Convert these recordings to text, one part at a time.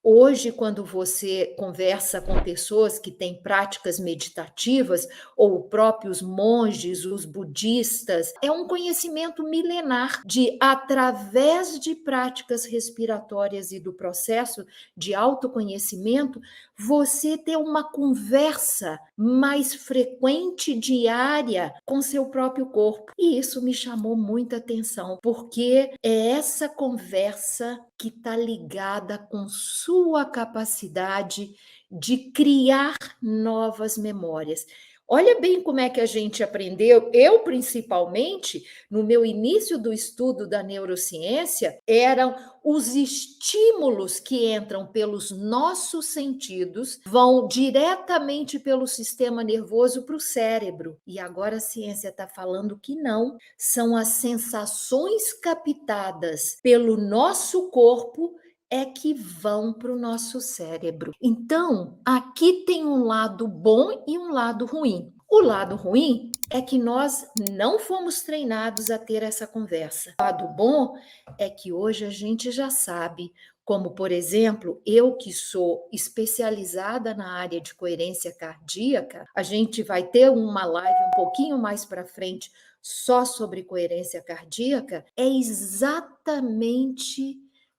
Hoje, quando você conversa com pessoas que têm práticas meditativas, ou próprios monges, os budistas, é um conhecimento milenar de, através de práticas respiratórias e do processo de autoconhecimento, você ter uma conversa mais frequente, diária, com seu próprio corpo. E isso me chamou muita atenção, porque é essa conversa que está ligada com sua capacidade de criar novas memórias. Olha bem como é que a gente aprendeu, eu principalmente, no meu início do estudo da neurociência, eram os estímulos que entram pelos nossos sentidos, vão diretamente pelo sistema nervoso para o cérebro. E agora a ciência está falando que não, são as sensações captadas pelo nosso corpo é que vão para o nosso cérebro. Então, aqui tem um lado bom e um lado ruim. O lado ruim é que nós não fomos treinados a ter essa conversa. O lado bom é que hoje a gente já sabe, como, por exemplo, eu que sou especializada na área de coerência cardíaca, a gente vai ter uma live um pouquinho mais para frente só sobre coerência cardíaca, é exatamente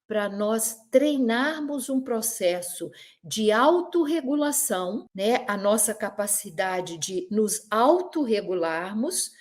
para nós treinarmos um processo de autorregulação, né? A nossa capacidade de nos autorregularmos,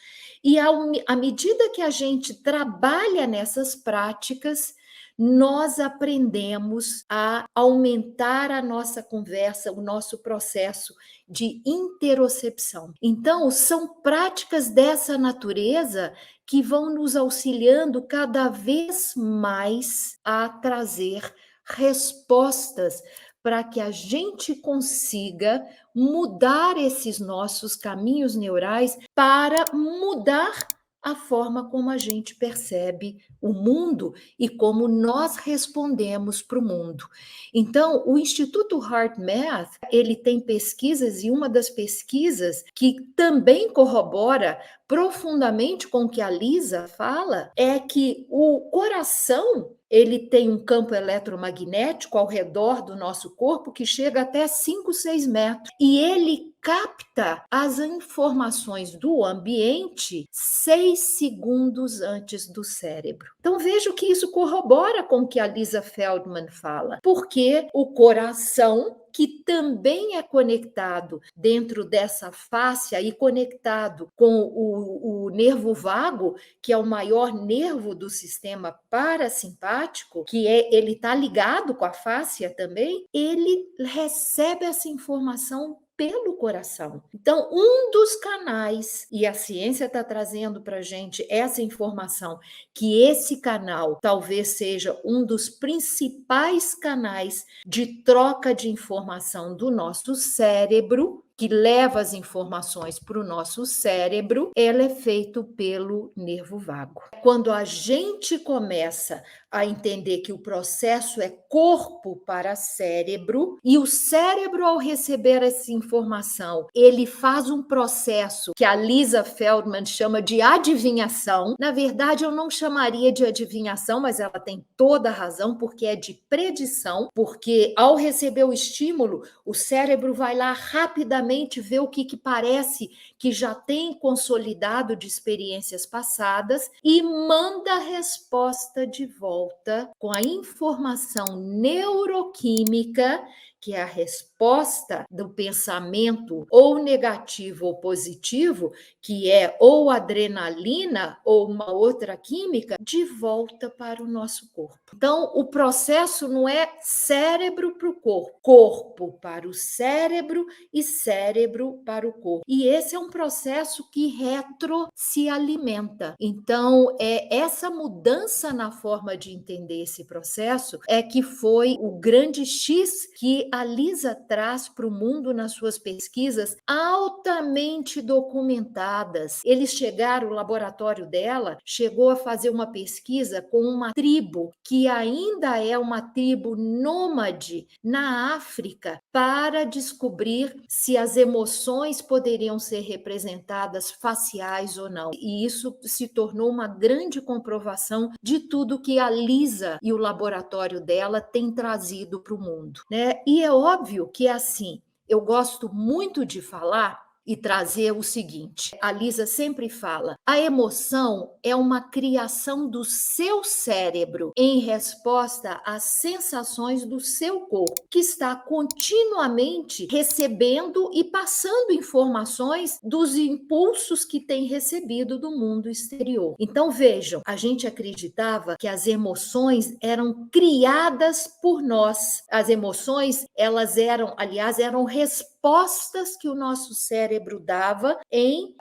e à medida que a gente trabalha nessas práticas, nós aprendemos a aumentar a nossa conversa, o nosso processo de interocepção. Então, são práticas dessa natureza que vão nos auxiliando cada vez mais a trazer respostas para que a gente consiga mudar esses nossos caminhos neurais para mudar a forma como a gente percebe o mundo e como nós respondemos para o mundo. Então, o Instituto HeartMath, ele tem pesquisas, e uma das pesquisas que também corrobora profundamente com o que a Lisa fala é que o coração, ele tem um campo eletromagnético ao redor do nosso corpo que chega até 5, 6 metros. E ele capta as informações do ambiente 6 segundos antes do cérebro. Então vejo que isso corrobora com o que a Lisa Feldman fala, porque o coração, que também é conectado dentro dessa fáscia e conectado com o nervo vago, que é o maior nervo do sistema parasimpático, ele está ligado com a fáscia também, ele recebe essa informação pelo coração. Então, um dos canais, e a ciência está trazendo para a gente essa informação, que esse canal talvez seja um dos principais canais de troca de informação do nosso cérebro, que leva as informações para o nosso cérebro, ela é feito pelo nervo vago. Quando a gente começa a entender que o processo é corpo para cérebro, e o cérebro, ao receber essa informação, ele faz um processo que a Lisa Feldman chama de adivinhação. Na verdade, eu não chamaria de adivinhação, mas ela tem toda a razão, porque é de predição, porque ao receber o estímulo, o cérebro vai lá rapidamente ver o que parece que já tem consolidado de experiências passadas e manda a resposta de volta com a informação neuroquímica, que é a resposta do pensamento ou negativo ou positivo, que é ou adrenalina ou uma outra química, de volta para o nosso corpo. Então, o processo não é cérebro para o corpo, corpo para o cérebro e cérebro para o corpo. E esse é um processo que retro se alimenta. Então, essa mudança na forma de entender esse processo é que foi o grande X que a Lisa traz para o mundo nas suas pesquisas altamente documentadas. Eles chegaram, o laboratório dela chegou a fazer uma pesquisa com uma tribo que ainda é uma tribo nômade na África para descobrir se as emoções poderiam ser representadas faciais ou não. E isso se tornou uma grande comprovação de tudo que a Lisa e o laboratório dela têm trazido para o mundo, né? E é óbvio que assim, eu gosto muito de falar e trazer o seguinte: a Lisa sempre fala, a emoção é uma criação do seu cérebro em resposta às sensações do seu corpo, que está continuamente recebendo e passando informações dos impulsos que tem recebido do mundo exterior. Então vejam, a gente acreditava que as emoções eram criadas por nós. As emoções, elas eram, aliás, eram respostas que o nosso cérebro dava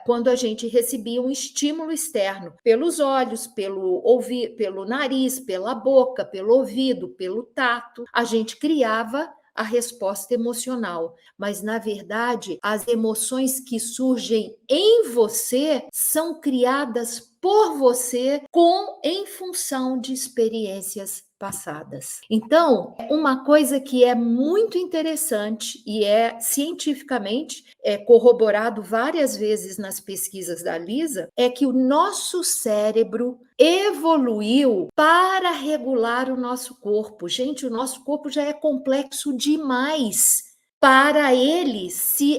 quando a gente recebia um estímulo externo, pelos olhos, pelo nariz, pela boca, pelo ouvido, pelo tato. A gente criava a resposta emocional, mas na verdade, as emoções que surgem em você são criadas por você em função de experiências passadas. Então, uma coisa que é muito interessante e é cientificamente corroborado várias vezes nas pesquisas da Lisa, é que o nosso cérebro evoluiu para regular o nosso corpo. Gente, o nosso corpo já é complexo demais para ele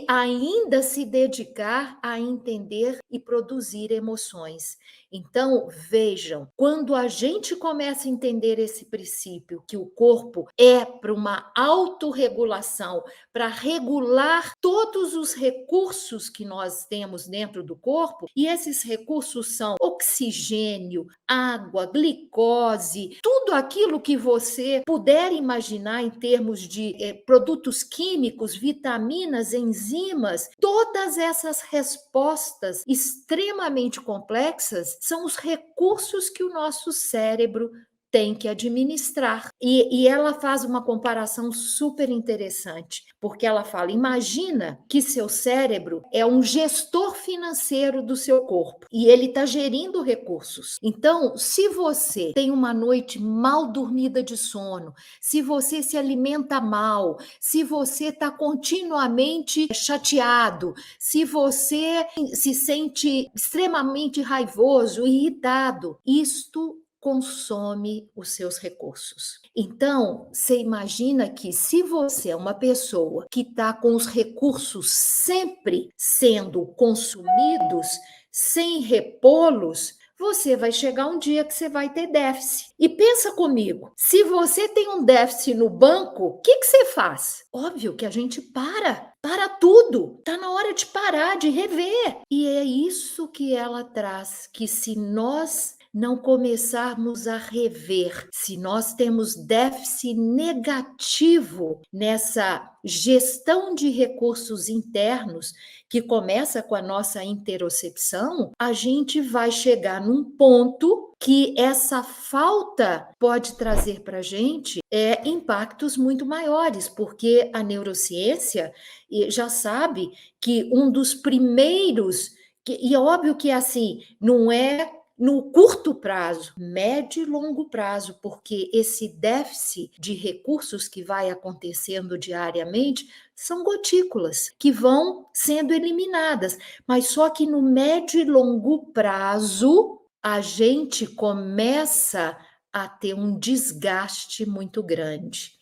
ainda se dedicar a entender e produzir emoções. Então, vejam, quando a gente começa a entender esse princípio, que o corpo é para uma autorregulação, para regular todos os recursos que nós temos dentro do corpo, e esses recursos são oxigênio, água, glicose, tudo aquilo que você puder imaginar em termos de produtos químicos, vitaminas, enzimas, todas essas respostas extremamente complexas são os recursos que o nosso cérebro tem que administrar. E ela faz uma comparação super interessante, porque ela fala, imagina que seu cérebro é um gestor financeiro do seu corpo e ele está gerindo recursos. Então, se você tem uma noite mal dormida de sono, se você se alimenta mal, se você está continuamente chateado, se você se sente extremamente raivoso, irritado, isto consome os seus recursos. Então, você imagina que se você é uma pessoa que está com os recursos sempre sendo consumidos, sem repô-los, você vai chegar um dia que você vai ter déficit. E pensa comigo, se você tem um déficit no banco, o que você faz? Óbvio que a gente para tudo. Está na hora de parar, de rever. E é isso que ela traz, que se nós não começarmos a rever, se nós temos déficit negativo nessa gestão de recursos internos, que começa com a nossa interocepção, a gente vai chegar num ponto que essa falta pode trazer para a gente impactos muito maiores, porque a neurociência já sabe que um dos primeiros, e é óbvio que assim, não é no curto prazo, médio e longo prazo, porque esse déficit de recursos que vai acontecendo diariamente são gotículas que vão sendo eliminadas, mas só que no médio e longo prazo a gente começa a ter um desgaste muito grande.